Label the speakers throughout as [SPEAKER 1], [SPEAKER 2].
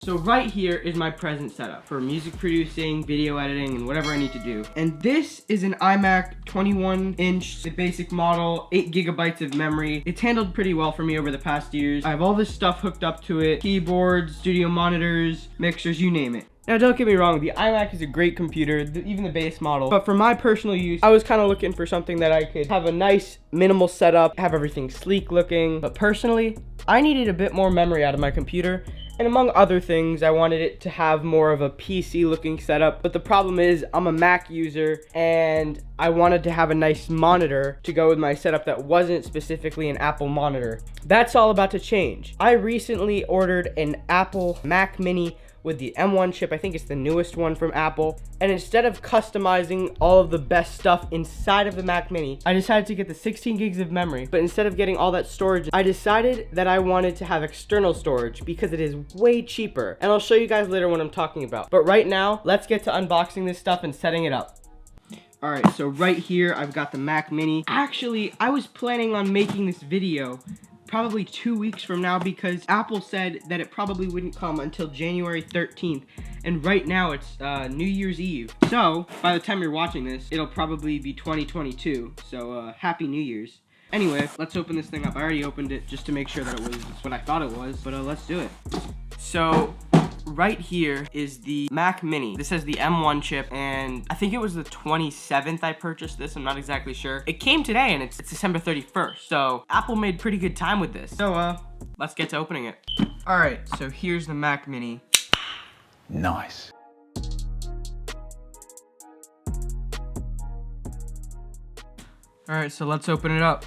[SPEAKER 1] So right here is my present setup for music producing, video editing, and whatever I need to do. And this is an iMac 21-inch, the basic model, 8 gigabytes of memory. It's handled pretty well for me over the past years. I have all this stuff hooked up to it, keyboards, studio monitors, mixers, you name it. Now don't get me wrong, the iMac is a great computer, even the base model, but for my personal use, I was kind of looking for something that I could have a nice minimal setup, have everything sleek looking, but personally, I needed a bit more memory out of my computer. And among other things, I wanted it to have more of a PC looking setup. But the problem is I'm a Mac user and I wanted to have a nice monitor to go with my setup that wasn't specifically an Apple monitor. That's all about to change. I recently ordered an Apple Mac Mini with the M1 chip. I think it's the newest one from Apple. And instead of customizing all of the best stuff inside of the Mac Mini, I decided to get the 16 gigs of memory. But instead of getting all that storage, I decided that I wanted to have external storage because it is way cheaper. And I'll show you guys later what I'm talking about. But right now, let's get to unboxing this stuff and setting it up. All right, so right here, I've got the Mac Mini. Actually, I was planning on making this video probably 2 weeks from now because Apple said that it probably wouldn't come until January 13th. And right now it's New Year's Eve. So by the time you're watching this, it'll probably be 2022. So Happy New Year's. Anyway, let's open this thing up. I already opened it just to make sure that it was what I thought it was, but let's do it. So right here is the Mac Mini. This has the M1 chip, and I think it was the 27th I purchased this. I'm not exactly sure. It came today, and it's December 31st. So Apple made pretty good time with this. So let's get to opening it. All right, so here's the Mac Mini.
[SPEAKER 2] Nice.
[SPEAKER 1] All right, so let's open it up.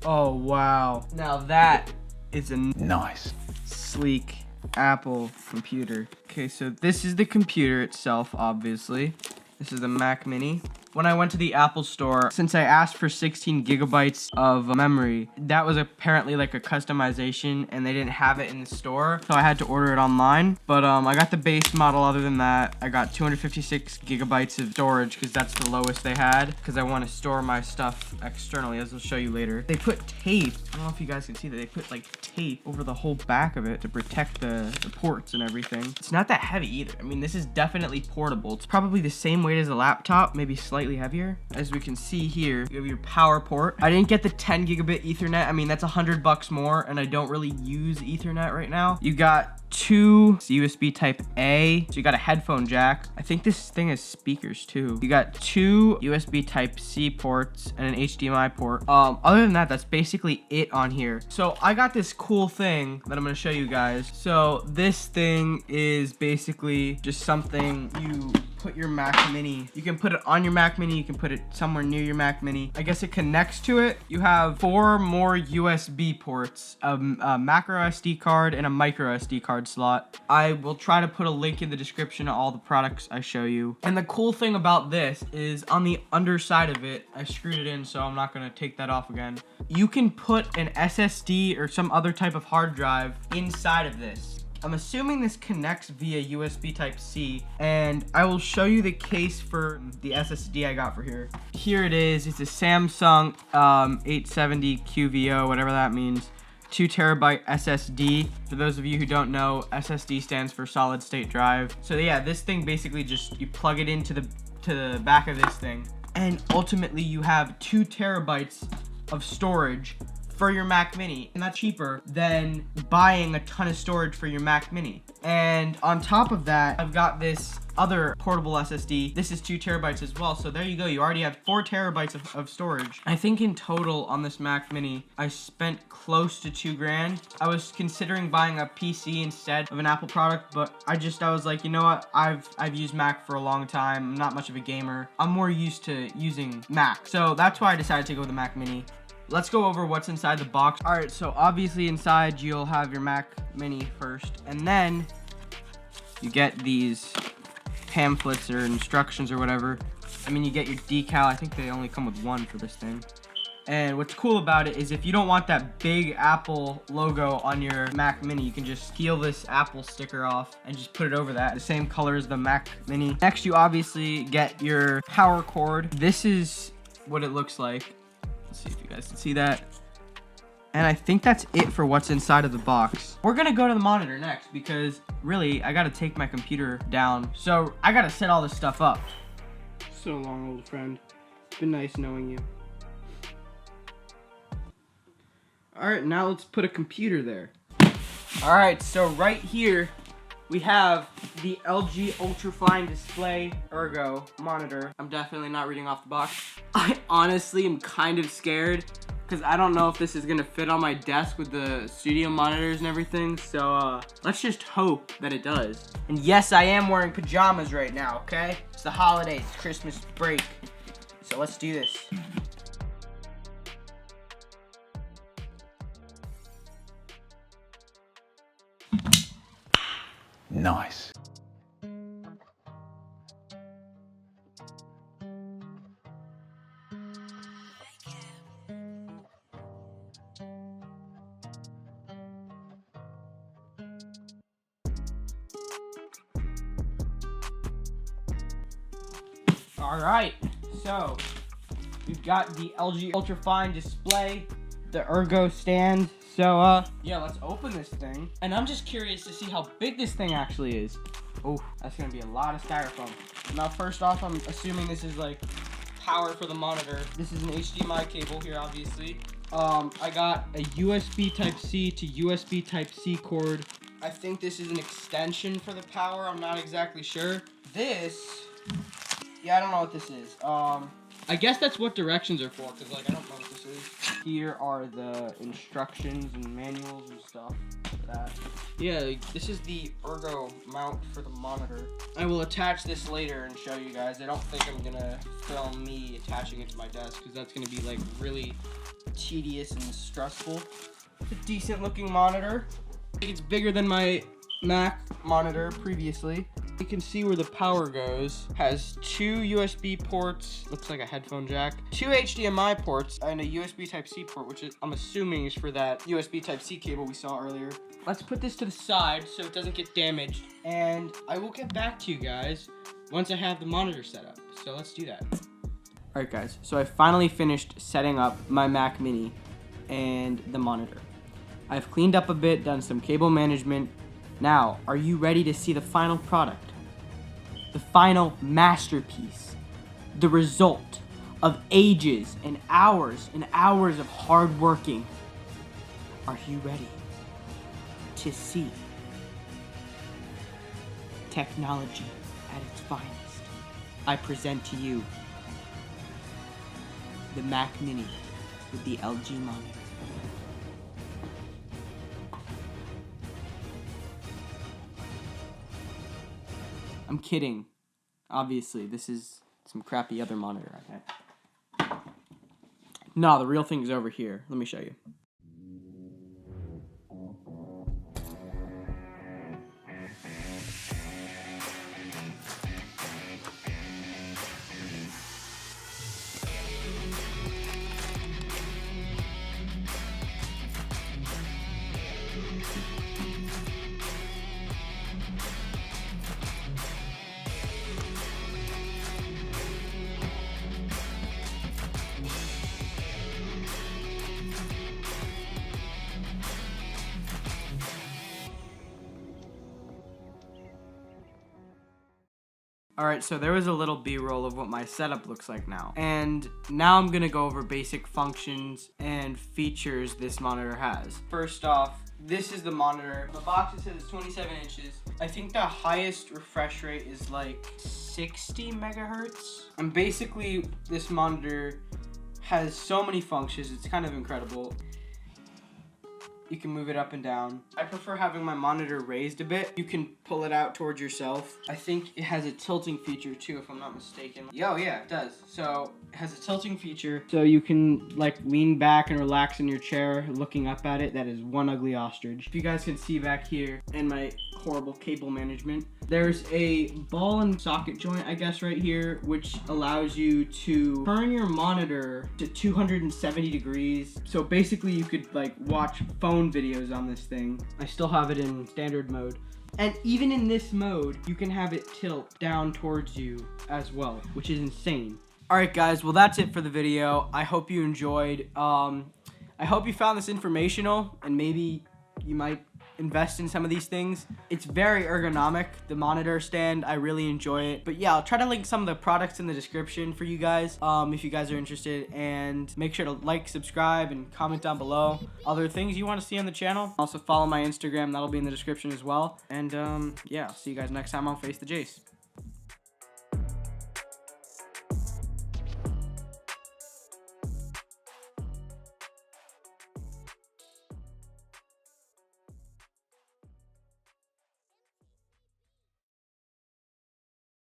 [SPEAKER 1] Oh, wow. Now that is a
[SPEAKER 2] nice,
[SPEAKER 1] sleek Apple computer. Okay, so this is the computer itself, obviously. This is the Mac Mini. When I went to the Apple store, since I asked for 16 gigabytes of memory, that was apparently like a customization and they didn't have it in the store, so I had to order it online. But I got the base model. Other than that, I got 256 gigabytes of storage because that's the lowest they had, because I want to store my stuff externally, as I'll show you later. They put tape, I don't know if you guys can see that, they put like tape over the whole back of it to protect the ports and everything. It's not that heavy either. I mean, this is definitely portable. It's probably the same weight as a laptop, maybe slightly heavier. As we can see here, you have your power port. I didn't get the 10 gigabit Ethernet. I mean, that's $100 more, and I don't really use Ethernet right now. You got two USB type A, so you got a headphone jack. I think this thing has speakers too. You got two USB type C ports and an HDMI port. Other than that, that's basically it on here. So I got this cool thing that I'm gonna show you guys. So this thing is basically just something you put your Mac Mini. You can put it on your Mac Mini. You can put it somewhere near your Mac Mini. I guess it connects to it. You have 4 more USB ports, a macro SD card, and a micro SD card slot. I will try to put a link in the description to all the products I show you. And the cool thing about this is on the underside of it, I screwed it in, so I'm not gonna take that off again. You can put an SSD or some other type of hard drive inside of this. I'm assuming this connects via USB Type-C, and I will show you the case for the SSD I got for here. Here it is. It's a Samsung 870 QVO, whatever that means. 2 terabyte SSD. For those of you who don't know, SSD stands for solid state drive. So yeah, this thing basically just, you plug it into the back of this thing, and ultimately you have 2 terabytes of storage for your Mac Mini, and that's cheaper than buying a ton of storage for your Mac Mini. And on top of that, I've got this other portable SSD. This is 2 terabytes as well, so there you go. You already have 4 terabytes of storage. I think in total on this Mac Mini, I spent close to $2 grand. I was considering buying a PC instead of an Apple product, but I was like, you know what? I've used Mac for a long time. I'm not much of a gamer. I'm more used to using Mac, so that's why I decided to go with the Mac Mini. Let's go over what's inside the box. All right, so obviously inside you'll have your Mac Mini first, and then you get these pamphlets or instructions or whatever. I mean, you get your decal. I think they only come with one for this thing. And what's cool about it is if you don't want that big Apple logo on your Mac Mini, you can just peel this Apple sticker off and just put it over that. The same color as the Mac Mini. Next, you obviously get your power cord. This is what it looks like. Let's see if you guys can see that. And I think that's it for what's inside of the box. We're gonna go to the monitor next because really, I gotta take my computer down. So I gotta set all this stuff up. So long, old friend. It's been nice knowing you. All right, now let's put a computer there. All right, so right here, we have the LG Ultrafine Display Ergo monitor. I'm definitely not reading off the box. I honestly am kind of scared because I don't know if this is gonna fit on my desk with the studio monitors and everything. So let's just hope that it does. And yes, I am wearing pajamas right now, okay? It's the holidays, it's Christmas break. So let's do this.
[SPEAKER 2] Nice.
[SPEAKER 1] All right, so we've got the LG Ultrafine display, the Ergo stand. So yeah, let's open this thing. And I'm just curious to see how big this thing actually is. Oh, that's gonna be a lot of styrofoam. Now, first off, I'm assuming this is like power for the monitor. This is an HDMI cable here, obviously. I got a USB Type-C to USB Type-C cord. I think this is an extension for the power. I'm not exactly sure. This, yeah, I don't know what this is. I guess that's what directions are for, because like I don't know what this is. Here are the instructions and manuals and stuff for that. Yeah, this is the Ergo mount for the monitor. I will attach this later and show you guys. I don't think I'm gonna film me attaching it to my desk, because that's gonna be like really tedious and stressful. It's a decent looking monitor. I think it's bigger than my Mac monitor previously. You can see where the power goes. Has 2 USB ports, looks like a headphone jack, 2 HDMI ports, and a USB Type-C port, which is, I'm assuming is for that USB Type-C cable we saw earlier. Let's put this to the side so it doesn't get damaged, and I will get back to you guys once I have the monitor set up. So let's do that. All right, guys, so I finally finished setting up my Mac Mini and the monitor. I've cleaned up a bit, done some cable management. Now, are you ready to see the final product? The final masterpiece. The result of ages and hours of hard working. Are you ready to see technology at its finest? I present to you the Mac Mini with the LG monitor. I'm kidding. Obviously, this is some crappy other monitor I had. No, the real thing's over here. Let me show you. Alright, so there was a little B-roll of what my setup looks like now. And now I'm gonna go over basic functions and features this monitor has. First off, this is the monitor. The box, it says it's 27 inches. I think the highest refresh rate is like 60 megahertz. And basically, this monitor has so many functions, it's kind of incredible. You can move it up and down. I prefer having my monitor raised a bit. You can pull it out towards yourself. I think it has a tilting feature too, if I'm not mistaken. Oh yeah, it does. So it has a tilting feature. So you can like lean back and relax in your chair looking up at it. That is one ugly ostrich. If you guys can see back here in my horrible cable management, there's a ball and socket joint, I guess, right here, which allows you to turn your monitor to 270 degrees. So basically you could like watch phone videos on this thing. I still have it in standard mode. And even in this mode, you can have it tilt down towards you as well, which is insane. All right, guys, well, that's it for the video. I hope you enjoyed. I I hope you found this informational, and maybe you might invest in some of these things. It's very ergonomic, the monitor stand. I really enjoy it. But yeah, I'll try to link some of the products in the description for you guys if you guys are interested. And make sure to like, subscribe, and comment down below other things you want to see on the channel. Also follow my Instagram, that'll be in the description as well. And yeah, I'll see you guys next time on Face the Jace.